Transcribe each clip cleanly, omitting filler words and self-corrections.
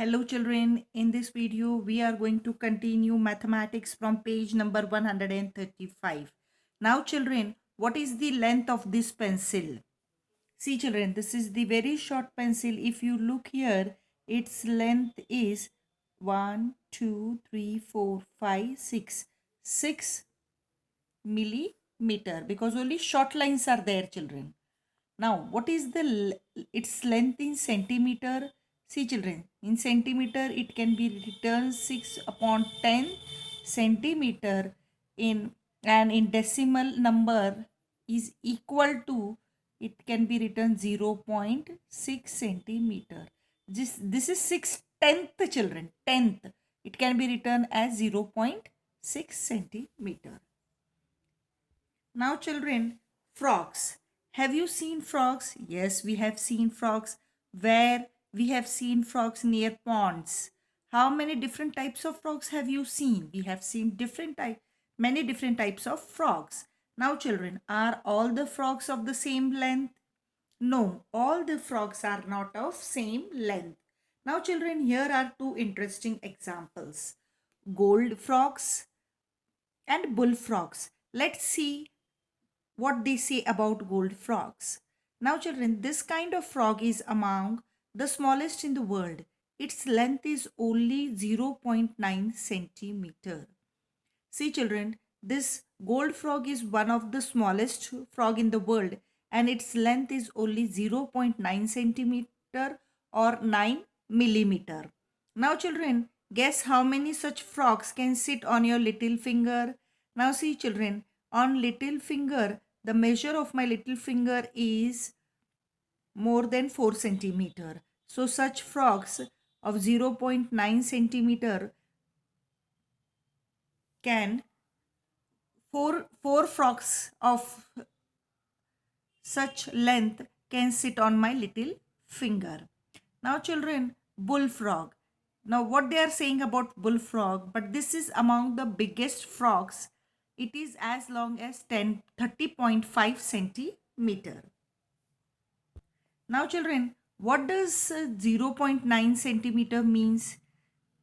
Hello children, in this video we are going to continue mathematics from page number 135. Now children, what is the length of this pencil? See children, this is the very short pencil. If you look here, its length is 1, 2, 3, 4, 5, 6. 6 millimeter because only short lines are there children. Now, what is its length in centimeter? See children, in centimeter it can be written 6 upon 10 centimeter in and in decimal number is equal to, it can be written 0.6 centimeter. This is 6/10 children, 10th. It can be written as 0.6 centimeter. Now children, frogs. Have you seen frogs? Yes, we have seen frogs. Where we have seen frogs near ponds. How many different types of frogs have you seen? We have seen many different types of frogs. Now children, are all the frogs of the same length? No, all the frogs are not of same length. Now children, here are two interesting examples. Gold frogs and bullfrogs. Let's see what they say about gold frogs. Now children, this kind of frog is among the smallest in the world. Its length is only 0.9 centimeter. See children, this gold frog is one of the smallest frog in the world and its length is only 0.9 centimeter or 9 millimeter. Now children, guess how many such frogs can sit on your little finger? Now see children, on little finger, the measure of my little finger is more than 4 centimeter. So such frogs of 0.9 centimeter can four frogs of such length can sit on my little finger. Now children, bullfrog. Now what they are saying about bullfrog, but this is among the biggest frogs. It is as long as 30.5 centimeter. Now children, what does 0.9 centimeter means?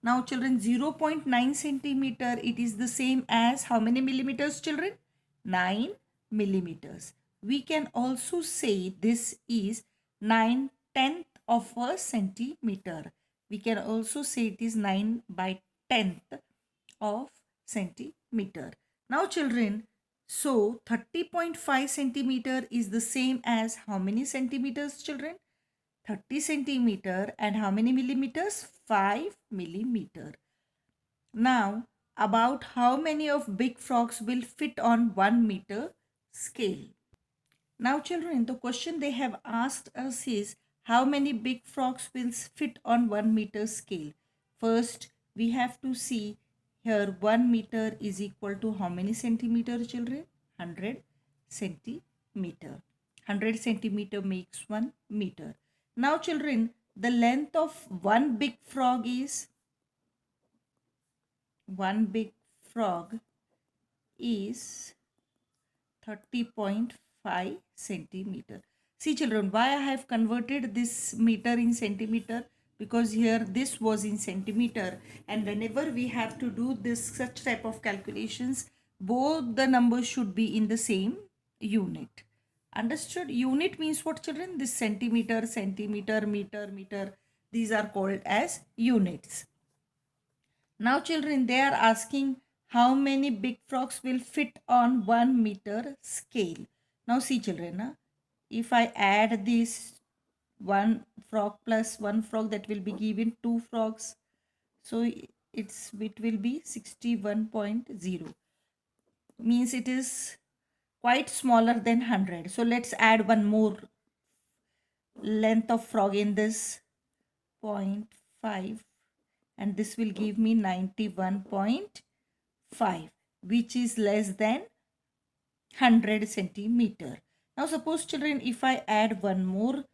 Now children, 0.9 centimeter, it is the same as how many millimeters children? 9 millimeters. We can also say this is 9/10 of a centimeter. We can also say it is 9/10 of centimeter. Now children, so 30.5 centimeter is the same as how many centimeters children? 30 centimeter and how many millimeters? 5 millimeter. Now about how many of big frogs will fit on 1 meter scale. Now children, the question they have asked us is how many big frogs will fit on 1 meter scale. First we have to see here 1 meter is equal to how many centimeter children? 100 centimeter. 100 centimeter makes 1 meter. Now children, the length of one big frog is 30.5 centimeter. See children, why I have converted this meter in centimeter? Because here this was in centimeter, and whenever we have to do this such type of calculations, both the numbers should be in the same unit. Understood? Unit means what children? This centimeter, centimeter, meter, meter, these are called as units. Now children, they are asking how many big frogs will fit on 1 meter scale. Now see children, if I add this one frog plus one frog, that will be given two frogs. So it will be 61.0. Means it is quite smaller than 100. So let's add one more length of frog in this 0.5 and this will give me 91.5, which is less than 100 centimeter. Now suppose children, if I add one more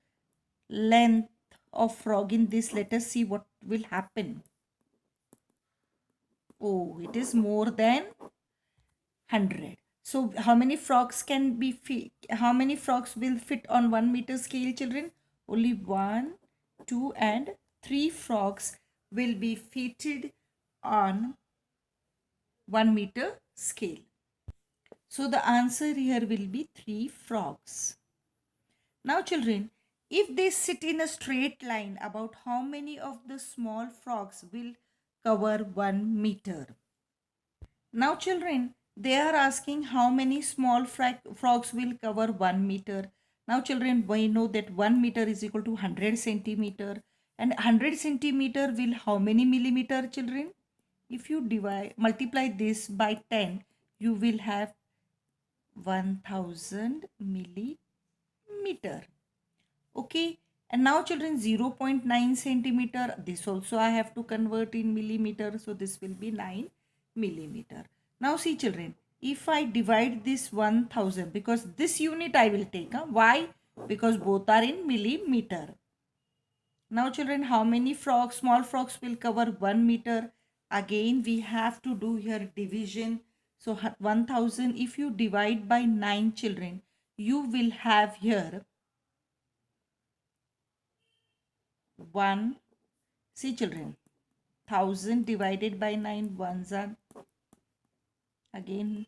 length of frog in this, let us see what will happen. Oh, it is more than 100. So how many frogs how many frogs will fit on 1 meter scale children? Only 1, 2 and 3 frogs will be fitted on 1 meter scale. So the answer here will be 3 frogs. Now children, if they sit in a straight line, about how many of the small frogs will cover 1 meter? Now children, they are asking how many small frogs will cover 1 meter. Now children, we know that 1 meter is equal to 100 centimeter, and 100 centimeter will how many millimeter children? If you multiply this by 10, you will have 1000 millimeter. Okay, and now children, 0.9 centimeter, this also I have to convert in millimeter, so this will be 9 millimeter. Now see children, if I divide this 1000, because this unit I will take, why? Because both are in millimeter. Now children, how many frogs, small frogs will cover 1 meter? Again we have to do here division. So 1000, if you divide by 9 children, you will have here 1. See children, 1000 divided by 9, ones are again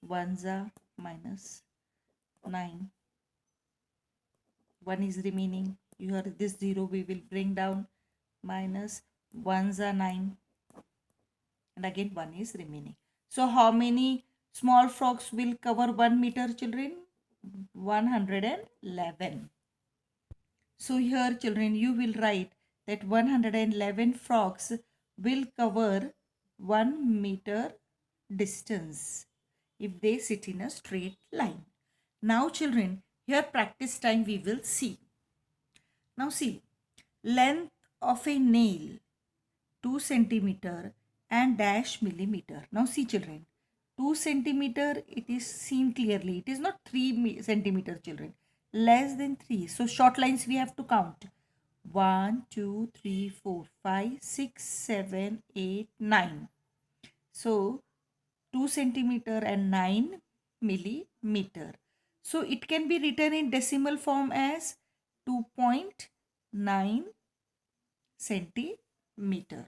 ones are minus 9. 1 is remaining. Here this 0 we will bring down, minus ones are 9, and again 1 is remaining. So how many small frogs will cover 1 meter children? 111. So here children, you will write that 111 frogs will cover 1 meter distance if they sit in a straight line. Now children, here practice time we will see. Now see, length of a nail 2 centimeter and dash millimeter. Now see children, 2 centimeter, it is seen clearly. It is not 3 centimeter children. Less than 3. So short lines we have to count. 1, 2, 3, 4, 5, 6, 7, 8, 9. So 2 centimeter and 9 millimeter. So it can be written in decimal form as 2.9 centimeter.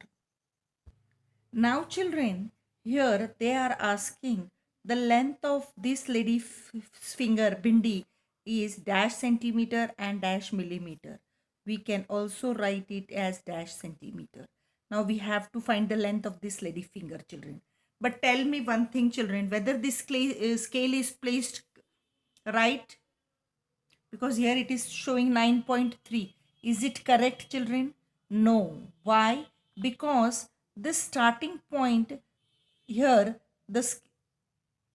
Now children, here they are asking the length of this lady finger bindi is dash centimeter and dash millimeter. We can also write it as dash centimeter. Now we have to find the length of this lady finger children. But tell me one thing children, whether this scale is placed right? Because here it is showing 9.3. Is it correct children? No. Why? Because the starting point here, the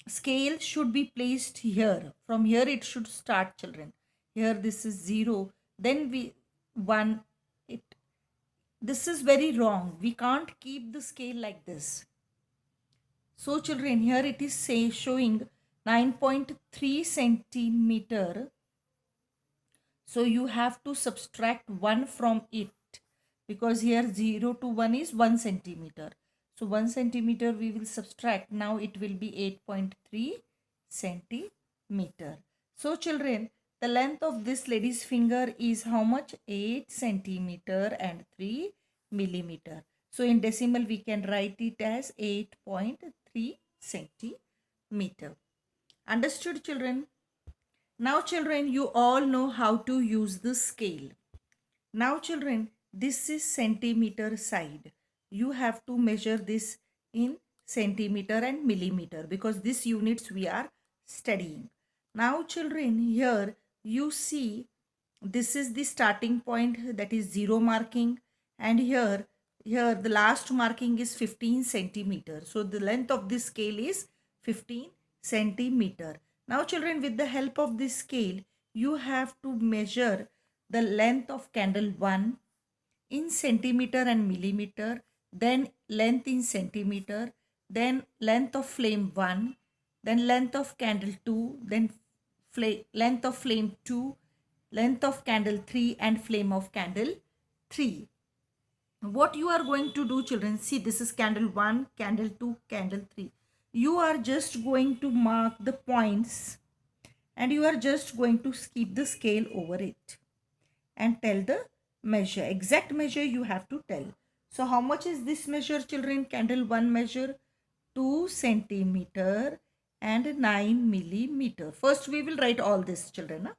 scale should be placed here. From here it should start children. Here this is 0. Then 1. This is very wrong. We can't keep the scale like this. So children, here it is showing 9.3 centimeter. So you have to subtract 1 from it, because here 0 to 1 is 1 centimeter. So 1 centimeter we will subtract. Now it will be 8.3 centimeter. So children, the length of this lady's finger is how much? 8 centimeter and 3 millimeter. So in decimal we can write it as 8.3 centimeter. Understood children? Now children, you all know how to use the scale. Now children, this is centimeter side. You have to measure this in centimeter and millimeter, because these units we are studying. Now children, here you see this is the starting point, that is 0 marking, and here the last marking is 15 centimeter. So the length of this scale is 15 centimeter. Now children, with the help of this scale, you have to measure the length of candle 1 in centimeter and millimeter, then length in centimeter, then length of flame 1, then length of candle 2, then length of flame 2, length of candle 3, and flame of candle 3. What you are going to do children, see, this is candle 1, candle 2, candle 3. You are just going to mark the points and you are just going to keep the scale over it and tell the measure, exact measure you have to tell. So how much is this measure, children? Candle 1 measure 2 centimeter and 9 millimeter. First we will write all this, children. Huh?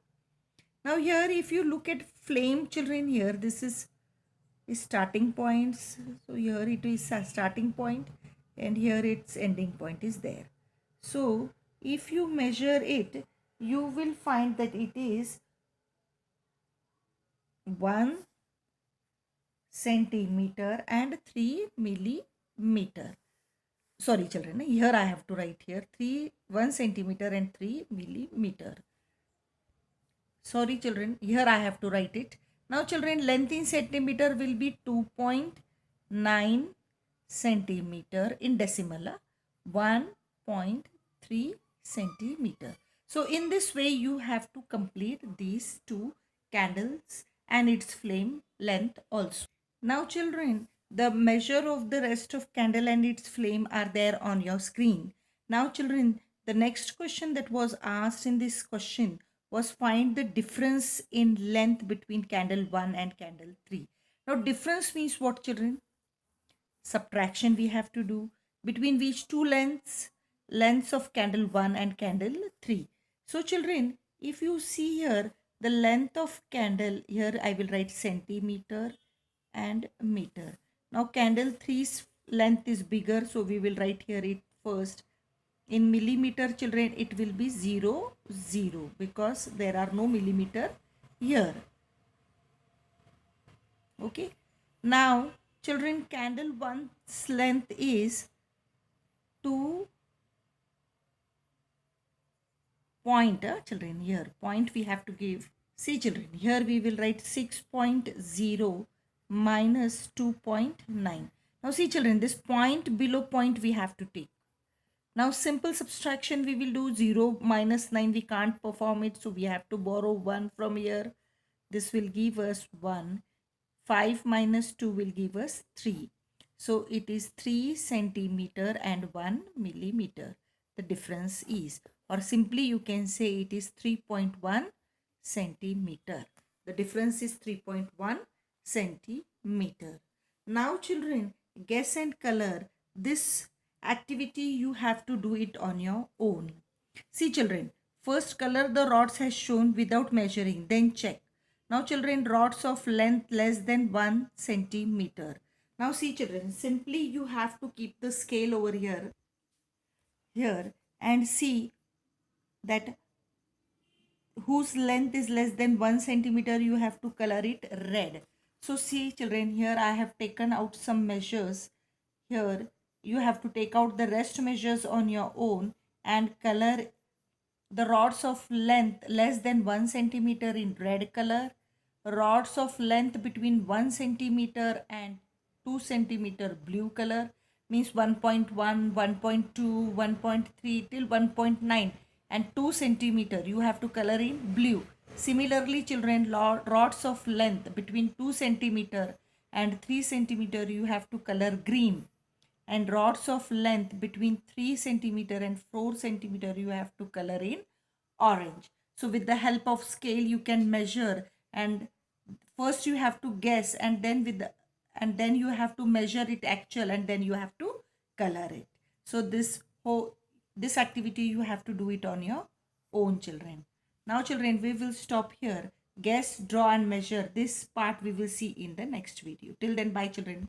Now here if you look at flame, children, here this is starting points. So here it is a starting point and here its ending point is there. So if you measure it, you will find that it is 1 centimeter and 3 millimeter. Sorry children, here I have to write here 1 centimeter and 3 millimeter. Sorry children, here I have to write it. Now children, length in centimeter will be 2.9 centimeter in decimal, 1.3 centimeter. So in this way you have to complete these two candles and its flame length also. Now children, the measure of the rest of candle and its flame are there on your screen. Now children, the next question that was asked in this question was find the difference in length between candle 1 and candle 3. Now difference means what children? Subtraction we have to do between which two lengths of candle 1 and candle 3. So children, if you see here the length of candle, here I will write centimeter and meter. Now candle 3's length is bigger, so we will write here it first. In millimeter children, it will be 0, 0 because there are no millimeter here. Okay. Now children, candle 1's length is 2 point. Children, here point we have to give. See children, here we will write 6.0 minus 2.9. Now see children, this point below point we have to take. Now simple subtraction we will do. 0 minus 9 we can't perform it, so we have to borrow 1 from here. This will give us 1. 5 minus 2 will give us 3. So it is 3 centimeter and 1 millimeter. The difference is, or simply you can say it is 3.1 centimeter. The difference is 3.1 centimeter. Now children, guess and color. This activity you have to do it on your own. See children, first color the rods has shown without measuring, then check. Now children, rods of length less than 1 centimeter. Now see children, simply you have to keep the scale over here and see that whose length is less than 1 centimeter, you have to color it red. So see children, here I have taken out some measures. Here you have to take out the rest measures on your own and color the rods of length less than 1 centimeter in red color, rods of length between 1 centimeter and 2 centimeter blue color, means 1.1, 1.2, 1.3 till 1.9 and 2 centimeter you have to color in blue. Similarly children, rods of length between 2 centimeter and 3 centimeter you have to color green, and rods of length between 3 centimeter and 4 centimeter you have to color in orange. So with the help of scale you can measure, and first you have to guess and then you have to measure it actual and then you have to color it. So this activity you have to do it on your own children. Now children, we will stop here. Guess, draw and measure. This part we will see in the next video. Till then, bye children.